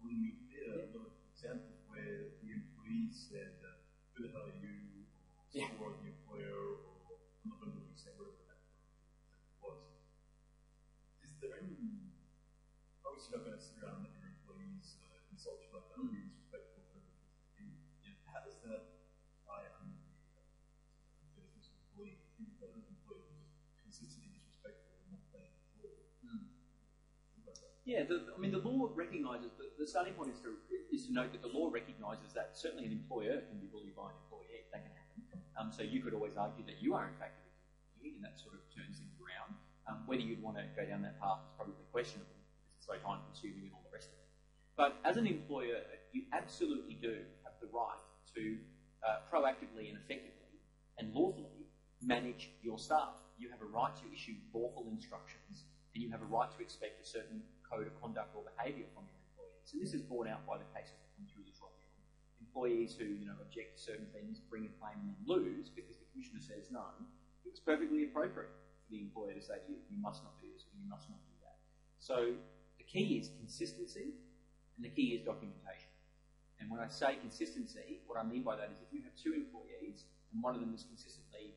you made a lot of examples where the employee said, "Who the hell are you?" or the employer, or I'm not going to say whatever that was. Is there any? Obviously, you're not going to sit around and let your employees insult you like that, be disrespectful, whatever it is. How does that tie under the definition of employee? If you've got an employee who's consistently disrespectful and not playing the ball. Yeah, the law recognises, the starting point is to note that the law recognises that certainly an employer can be bullied by an employee. That can happen. So you could always argue that you are in fact a victim, and that sort of turns things around. Whether you'd want to go down that path is probably questionable because it's so time consuming and all the rest of it. But as an employer, you absolutely do have the right to proactively and effectively and lawfully manage your staff. You have a right to issue lawful instructions, and you have a right to expect a certain code of conduct or behaviour from your employees. And this is borne out by the cases that come through the tribunal. Employees who object to certain things, bring a claim and then lose because the commissioner says no, it's perfectly appropriate for the employer to say to you, you must not do this or you must not do that. So the key is consistency and the key is documentation. And when I say consistency, what I mean by that is if you have two employees and one of them is consistently,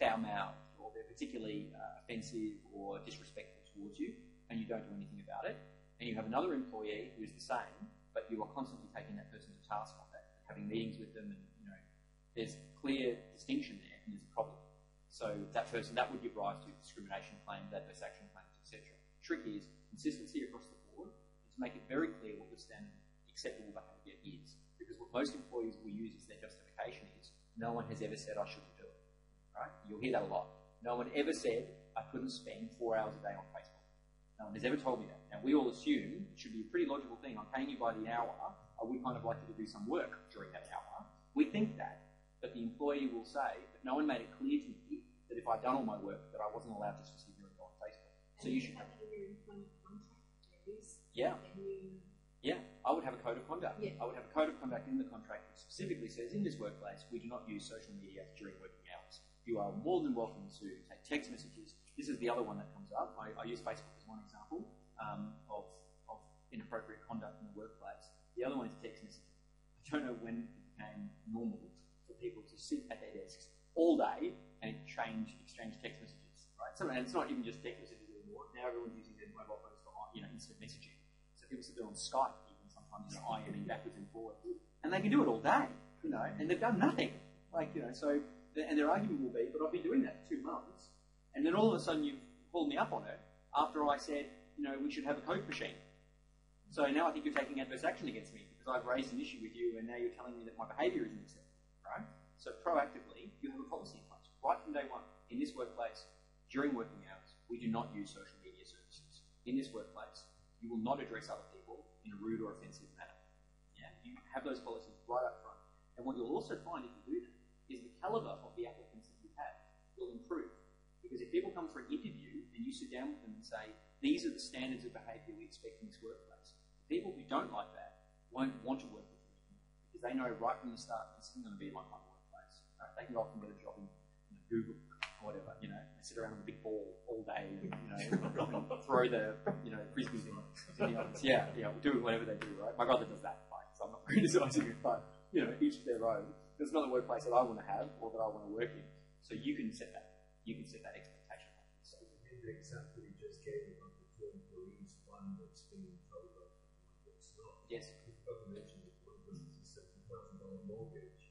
foul-mouthed or they're particularly offensive or disrespectful towards you and you don't do anything about it, and you have another employee who is the same, but you are constantly taking that person to task on that, having meetings with them, and there's clear distinction there, and there's a problem. So that person, that would give rise to discrimination claims, adverse action claims, etc. Trick is consistency across the board, and to make it very clear what the standard acceptable behaviour is. Because what most employees will use as their justification is, no one has ever said I shouldn't do it. Right? You'll hear that a lot. No one ever said I couldn't spend 4 hours a day on Facebook. No one has ever told me that. Now, we all assume it should be a pretty logical thing. I'm paying you by the hour. I would kind of like you to do some work during that hour. We think that. But the employee will say, but no one made it clear to me that if I'd done all my work, that I wasn't allowed just to sit here and go on Facebook. So you should have your employment contract. Yeah, I would have a code of conduct. Yeah. I would have a code of conduct in the contract that specifically says, in this workplace, we do not use social media during working hours. You are more than welcome to take text messages. This is the other one that comes up. I use Facebook as one example of inappropriate conduct in the workplace. The other one is text messaging. I don't know when it became normal for people to sit at their desks all day and exchange text messages. Right? So, and it's not even just text messages anymore. Now everyone's using their mobile phones for instant messaging. So people sit there on Skype even sometimes IMing backwards and forwards, and they can do it all day, and they've done nothing. And their argument will be, but I've been doing that for 2 months, and then all of a sudden you've pulled me up on it after I said, we should have a Coke machine. So now I think you're taking adverse action against me because I've raised an issue with you, and now you're telling me that my behaviour isn't acceptable, right? So proactively, you have a policy in place right from day one. In this workplace, during working hours, we do not use social media services. In this workplace, you will not address other people in a rude or offensive manner. Yeah, you have those policies right up front, and what you'll also find if you do that is the calibre of the applicants that you have will improve. Because if people come for an interview and you sit down with them and say, these are the standards of behaviour we expect in this workplace, people who don't like that won't want to work with you anymore because they know right from the start this isn't going to be like my workplace. Right? They can go off and get a job in Google or whatever, they sit around with a big ball all day and, throw the, frisbees in the office. Yeah, doing whatever they do, right? My brother does that, so I'm not criticising it, but, each their own. It's not the workplace that I want to have or that I want to work in. So you can set that. You can set that expectation. So in the example you just gave about the two employees, one that's being told about and one that's not. Yes. You forgot to mention that one of them is a $70,000 mortgage.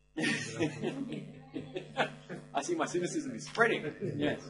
I see my cynicism is spreading. Yes.